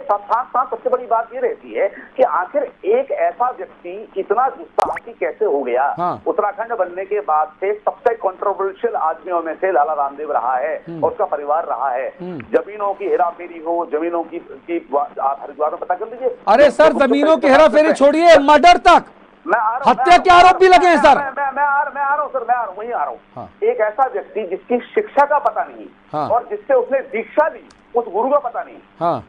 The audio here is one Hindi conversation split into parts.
साथ साथ सबसे बड़ी बात ये रहती है कि आखिर एक ऐसा व्यक्ति इतना दुस्साहसी कैसे हो गया। उत्तराखंड बनने के बाद से सबसे कंट्रोवर्शियल आदमियों में से लाला रामदेव रहा है और उसका परिवार रहा है। जमीनों की हेराफेरी हो, जमीनों की आप हरिद्वार में पता कर लीजिए। अरे सर, जमीनों की हेराफेरी छोड़िए, मर्डर तक, हत्या के आरोप भी लगे हैं सर। मैं आ रहा हूँ सर, वहीं आ रहा हूँ। एक ऐसा व्यक्ति जिसकी शिक्षा का पता नहीं और जिससे उसने दीक्षा ली, उस गुरु का पता नहीं,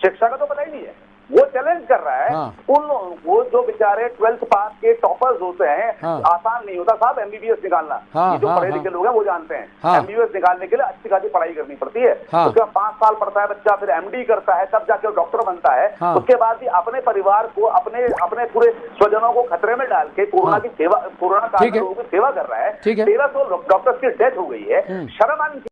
शिक्षा का तो पता ही नहीं है, वो चैलेंज कर रहा है उन वो जो बेचारे 12th पास के टॉपर्स होते हैं। आसान नहीं होता साहब एमबीबीएस निकालना, ये जो पढ़े लिखे लोग हैं वो जानते हैं। एमबीबीएस निकालने के लिए अच्छी खासी पढ़ाई करनी पड़ती है। उसके बाद 5 साल पढ़ता है बच्चा, फिर एमडी करता है, तब जाके डॉक्टर बनता है। उसके बाद भी अपने परिवार को, अपने पूरे स्वजनों को खतरे में डाल के कोरोना काल में लोगों की सेवा कर रहा है। 1300 डॉक्टर्स की डेथ हो गई है। शर्म आनी।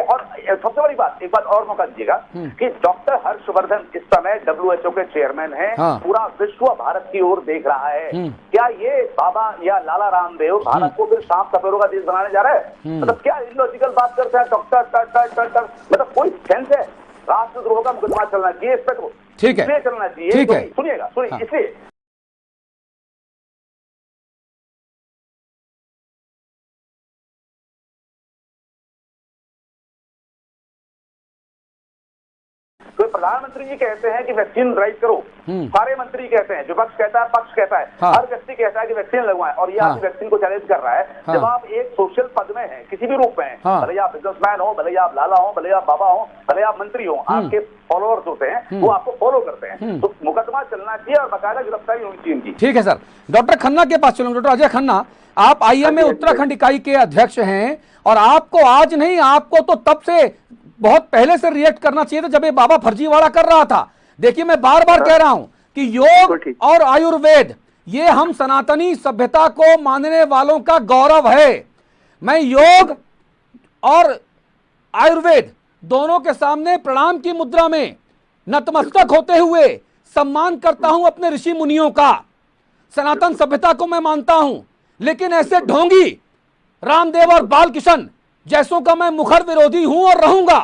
और सबसे बड़ी बात, एक बात और मौका दीजिएगा कि डॉक्टर हर्षवर्धन इस समय WHO के चेयरमैन हैं। पूरा विश्व भारत की ओर देख रहा है। क्या ये बाबा या लाला रामदेव भारत को फिर सांप सपेरों का देश बनाने जा रहा है? मतलब क्या इलॉजिकल बात करता है डॉक्टर। मतलब कोई सेंस है? राष्ट्रद्रोह का मुकदमा चलना चाहिए इस पर, ठीक है, चलना चाहिए। सुनिएगा, इसलिए तो प्रधानमंत्री जी कहते हैं कि वैक्सीन ड्राइव करो, सारे मंत्री कहते हैं, विपक्ष कहता है, पक्ष कहता है, हर व्यक्ति कहता है कि वैक्सीन लगवाएं, और ये आपकी वैक्सीन को चैलेंज कर रहा है। जब आप एक सोशल पद में हैं, किसी भी रूप में हैं, भले आप बिजनेसमैन हो, भले आप लाला हो, भले आप बाबा हो, भले आप मंत्री हो, आपके फॉलोअर्स होते हैं, वो आपको फॉलो करते हैं, तो मुकदमा चलना चाहिए और बाकायदा गिरफ्तारी होनी चाहिए इनकी। ठीक है सर, डॉक्टर खन्ना के पास चलूंगा। डॉक्टर अजय खन्ना, आप IMA उत्तराखंड इकाई के अध्यक्ष हैं, और आपको आज नहीं, आपको तो तब से बहुत पहले से रिएक्ट करना चाहिए था जब ये बाबा फर्जीवाड़ा कर रहा था। देखिए, मैं बार बार कह रहा हूं कि योग और आयुर्वेद ये हम सनातनी सभ्यता को मानने वालों का गौरव है। मैं योग और आयुर्वेद दोनों के सामने प्रणाम की मुद्रा में नतमस्तक होते हुए सम्मान करता हूं अपने ऋषि मुनियों का। सनातन सभ्यता को मैं मानता हूं, लेकिन ऐसे ढोंगी रामदेव और बालकिशन जैसों का मैं मुखर विरोधी हूं और रहूंगा।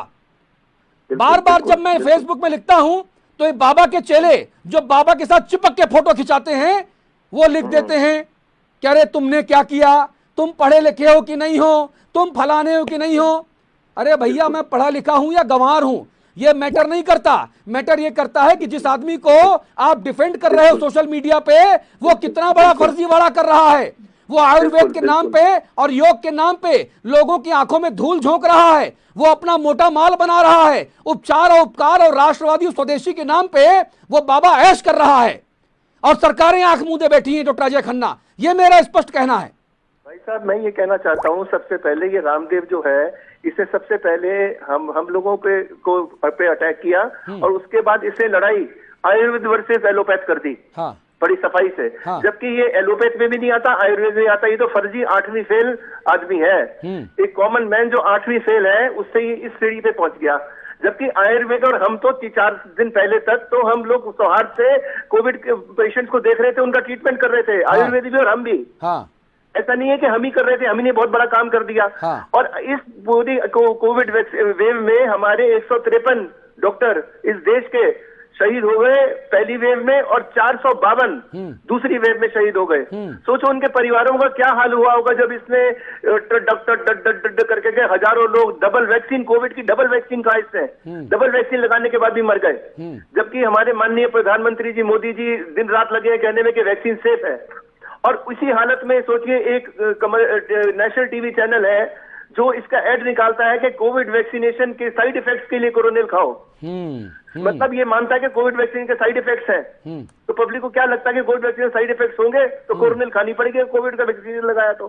बार बार जब मैं फेसबुक में लिखता हूं तो ये बाबा के चेले जो बाबा के साथ चिपक के फोटो खिंचाते हैं, वो लिख देते हैं कि अरे तुमने क्या किया, तुम पढ़े लिखे हो कि नहीं हो, तुम फलाने हो कि नहीं हो। अरे भैया, मैं पढ़ा लिखा हूं या गंवार हूं, ये मैटर नहीं करता। मैटर ये करता है कि जिस आदमी को आप डिफेंड कर रहे हो सोशल मीडिया पे, वो कितना बड़ा फर्जीवाड़ा कर रहा है। वो आयुर्वेद के नाम पे और योग के नाम पे लोगों की आंखों में धूल झोंक रहा है। वो अपना मोटा माल बना रहा है। उपचार और उपकार और राष्ट्रवादी स्वदेशी के नाम पे वो बाबा ऐश कर रहा है, और सरकारें आंख मूंदे बैठी हैं। डॉक्टर अजय खन्ना, ये मेरा स्पष्ट कहना है। भाई साहब, मैं ये कहना चाहता हूँ, सबसे पहले ये रामदेव जो है, इसे सबसे पहले हम लोगों पे अटैक किया, और उसके बाद इसे लड़ाई आयुर्वेद वर्सेस एलोपैथ कर दी बड़ी सफाई से। जबकि ये एलोपैथ में भी नहीं आता, आयुर्वेद में आता। ये तो फर्जी 8वीं फेल आदमी है। एक कॉमन मैन जो 8वीं फेल है, उससे ये इस सीढ़ी पे पहुंच गया। जबकि आयुर्वेद और हम तो 4 दिन पहले तक तो हम लोग सौहार्द से कोविड के पेशेंट्स को देख रहे थे, उनका ट्रीटमेंट कर रहे थे, आयुर्वेद भी और हम भी। ऐसा नहीं है कि हम ही कर रहे थे, हम ही ने बहुत बड़ा काम कर दिया। और इस पूरी कोविड वेव में हमारे 153 डॉक्टर इस देश के शहीद हो गए पहली वेव में, और 452 दूसरी वेव में शहीद हो गए। सोचो उनके परिवारों का क्या हाल हुआ होगा जब इसने डॉक्टर करके गए। हजारों लोग डबल वैक्सीन, कोविड की डबल वैक्सीन का इसने डबल वैक्सीन लगाने के बाद भी मर गए। जबकि हमारे माननीय प्रधानमंत्री जी मोदी जी दिन रात लगे हैं कहने में कि वैक्सीन सेफ है। और उसी हालत में सोचिए, एक नेशनल टीवी चैनल है जो इसका एड निकालता है कि कोविड वैक्सीनेशन के साइड इफेक्ट्स के लिए कोरोनिल खाओ। मतलब ये मानता है कि कोविड वैक्सीन के साइड इफेक्ट्स हैं। तो पब्लिक को क्या लगता है कि कोविड वैक्सीन साइड इफेक्ट्स होंगे तो कोरोनिल खानी पड़ेगी, कोविड का वैक्सीन लगाया तो।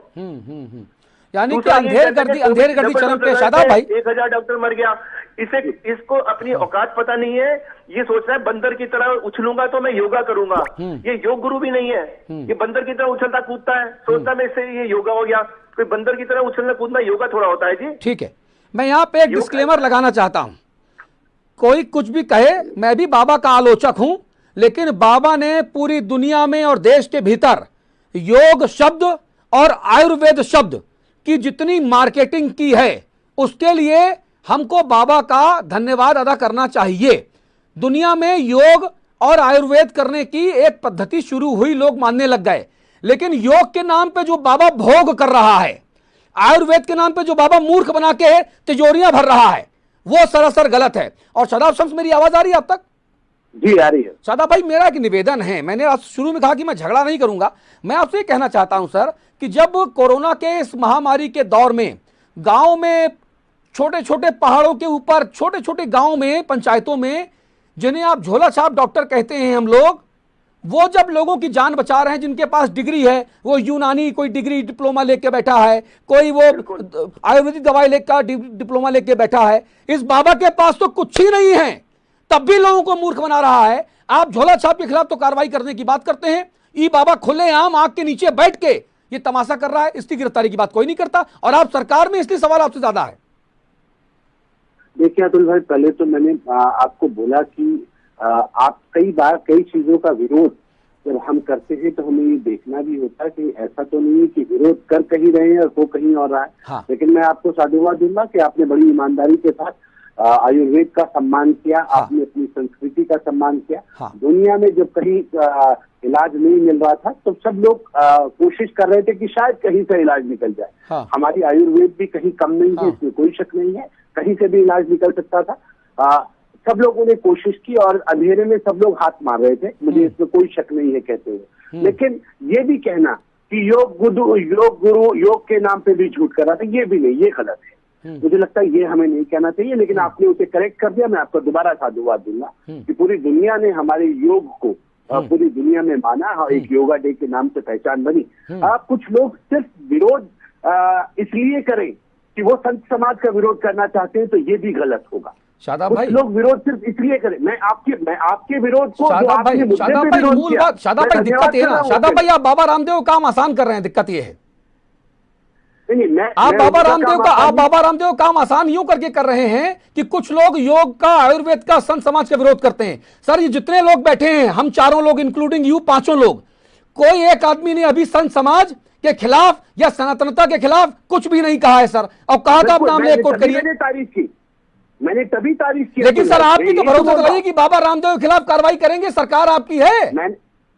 यानी कि अंधेर कर दी चरम पे शादाब भाई। 1000 डॉक्टर मर गया। इसको अपनी औकात पता नहीं है। ये सोच रहा है बंदर की तरह उछलूंगा तो मैं योगा करूंगा। ये योग गुरु भी नहीं है, ये बंदर की तरह उछलता कूदता है, सोचता है मैं इससे ये योगा हो गया। कोई बंदर की तरह उछलना कूदना योगा थोड़ा होता है जी। ठीक है, मैं यहाँ पे एक डिस्क्लेमर लगाना चाहता हूँ। कोई कुछ भी कहे, मैं भी बाबा का आलोचक हूं, लेकिन बाबा ने पूरी दुनिया में और देश के भीतर योग शब्द और आयुर्वेद शब्द की जितनी मार्केटिंग की है, उसके लिए हमको बाबा का धन्यवाद अदा करना चाहिए। दुनिया में योग और आयुर्वेद करने की एक पद्धति शुरू हुई, लोग मानने लग गए, लेकिन योग के नाम पे जो बाबा भोग कर रहा है, आयुर्वेद के नाम पे जो बाबा मूर्ख बना के तिजोरियां भर रहा है, वो सरासर गलत है। और शादाब शम्स, मेरी आवाज आ रही है अब तक? जी आ रही है। शादाब भाई, मेरा एक निवेदन है, मैंने आज शुरू में कहा कि मैं झगड़ा नहीं करूंगा, मैं आपसे कहना चाहता हूं सर कि जब कोरोना के इस महामारी के दौर में गांव में, छोटे छोटे पहाड़ों के ऊपर, छोटे छोटे गांव में, पंचायतों में, जिन्हें आप झोला छाप डॉक्टर कहते हैं हम लोग, वो जब लोगों की जान बचा रहे हैं, जिनके पास डिग्री है, वो यूनानी कोई डिग्री डिप्लोमा लेके बैठा है, कोई वो आयुर्वेदिक दवाई लेकर डिप्लोमा लेके बैठा है, इस बाबा के पास तो कुछ ही नहीं है, तब भी लोगों को मूर्ख बना रहा है। आप झोला छाप के खिलाफ तो कार्रवाई करने की बात करते हैं, ये बाबा खुलेआम आग के नीचे बैठ के ये तमाशा कर रहा है, इसकी गिरफ्तारी की बात कोई नहीं करता, और आप सरकार में, इसलिए सवाल आपसे ज्यादा है। देखिए अतुल भाई, पहले तो मैंने आपको बोला कि आप कई बार कई चीजों का विरोध जब हम करते हैं तो हमें ये देखना भी होता है कि ऐसा तो नहीं है कि विरोध कर कहीं रहे हैं और हो कहीं और रहा है। हाँ। लेकिन मैं आपको साधुवाद दूंगा कि आपने बड़ी ईमानदारी के साथ आयुर्वेद का सम्मान किया। हाँ। आपने अपनी संस्कृति का सम्मान किया। हाँ। दुनिया में जब कहीं इलाज नहीं मिल रहा था तो सब लोग कोशिश कर रहे थे कि शायद कहीं से इलाज निकल जाए। हाँ। हमारी आयुर्वेद भी कहीं कम नहीं है, इसमें कोई शक नहीं है, कहीं से भी इलाज निकल सकता था। सब लोगों ने कोशिश की और अंधेरे में सब लोग हाथ मार रहे थे, मुझे इसमें कोई शक नहीं है कहते हुए। लेकिन ये भी कहना कि योग गुरु योग के नाम पे भी झूठ कर रहा था, ये भी नहीं, ये गलत है। मुझे लगता है ये हमें नहीं कहना चाहिए, लेकिन आपने उसे करेक्ट कर दिया। मैं आपको दोबारा साधुवाद दूंगा कि पूरी दुनिया ने हमारे योग को पूरी दुनिया में माना, एक योगा डे के नाम से पहचान बनी। कुछ लोग सिर्फ विरोध इसलिए करें कि वो संत समाज का विरोध करना चाहते हैं, तो ये भी गलत होगा। शादाब भाई, लोग विरोध सिर्फ इसलिए करें, मैं आपके विरोध को, शादाब भाई, मूल बात, शादाब भाई दिक्कत ये ना, शादाब भाई आप बाबा रामदेव काम आसान कर रहे हैं, दिक्कत ये है। नहीं, आप बाबा रामदेव काम आसान यूं करके कर रहे हैं कि कुछ लोग योग का, आयुर्वेद का, संत समाज का विरोध करते हैं। सर, ये जितने लोग बैठे हैं, हम चारों लोग इंक्लूडिंग यू, पांचों लोग, कोई एक आदमी ने अभी संत समाज के खिलाफ या सनातनता के खिलाफ कुछ भी नहीं कहा है सर। और कहा था अपना नाम कोट करिए, मैंने तभी तारीफ की। लेकिन सर आप भी तो भरोसा दिलाइए कि बाबा रामदेव के खिलाफ कार्रवाई करेंगे, सरकार आपकी है।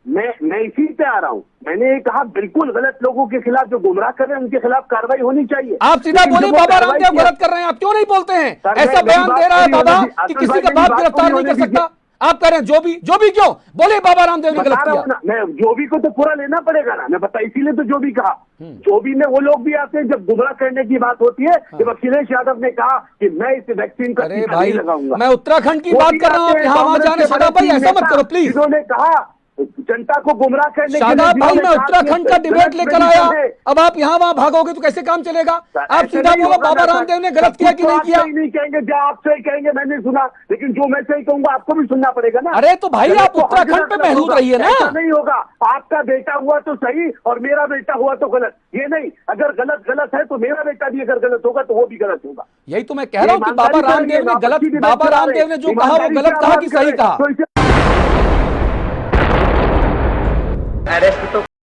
मैं इसी पे आ रहा हूँ। मैंने कहा बिल्कुल गलत लोगों के खिलाफ, जो गुमराह कर रहे हैं उनके खिलाफ कार्रवाई होनी चाहिए। आप सीधा बोले बाबा रामदेव गलत कर रहे हैं, आप क्यों नहीं बोलते हैं? ऐसा बयान दे रहा है बाबा कि किसी का बाप गिरफ्तार नहीं कर सकता, आप कह रहे हैं जो भी क्यों बोले बाबा रामदेव ने गलत किया। मैं जो भी को तो पूरा लेना पड़ेगा ना, मैं बता, इसीलिए तो जो भी कहा। जो भी में वो लोग भी आते हैं जब गुमराह करने की बात होती है। जब अखिलेश यादव ने कहा कि मैं इस वैक्सीन का टीका नहीं लगाऊंगा, मैं उत्तराखंड की बात कर रहा हूँ, यहाँ वहां जाने। शादाब भाई ऐसा मत करो प्लीज। इन्होंने कहा जनता को गुमराह करने। शादाब भाई, मैं उत्तराखंड का डिबेट लेकर आया, अब आप यहाँ वहाँ भागोगे तो कैसे काम चलेगा? आप सीधा बोलो बाबा रामदेव ने गलत किया कि नहीं किया। नहीं कहेंगे, जो आप सही कहेंगे मैंने सुना, लेकिन जो मैं सही कहूंगा आपको भी सुनना पड़ेगा ना। अरे तो भाई आप उत्तराखंड पे महदूद रहिए ना। नहीं होगा, आपका बेटा हुआ तो सही और मेरा बेटा हुआ तो गलत, ये नहीं। अगर गलत है तो मेरा बेटा भी अगर गलत होगा तो वो भी गलत होगा। यही तो मैं कह रहा हूँ कि बाबा रामदेव ने जो कहा वो गलत कहा कि सही कहा। अरेस्ट तो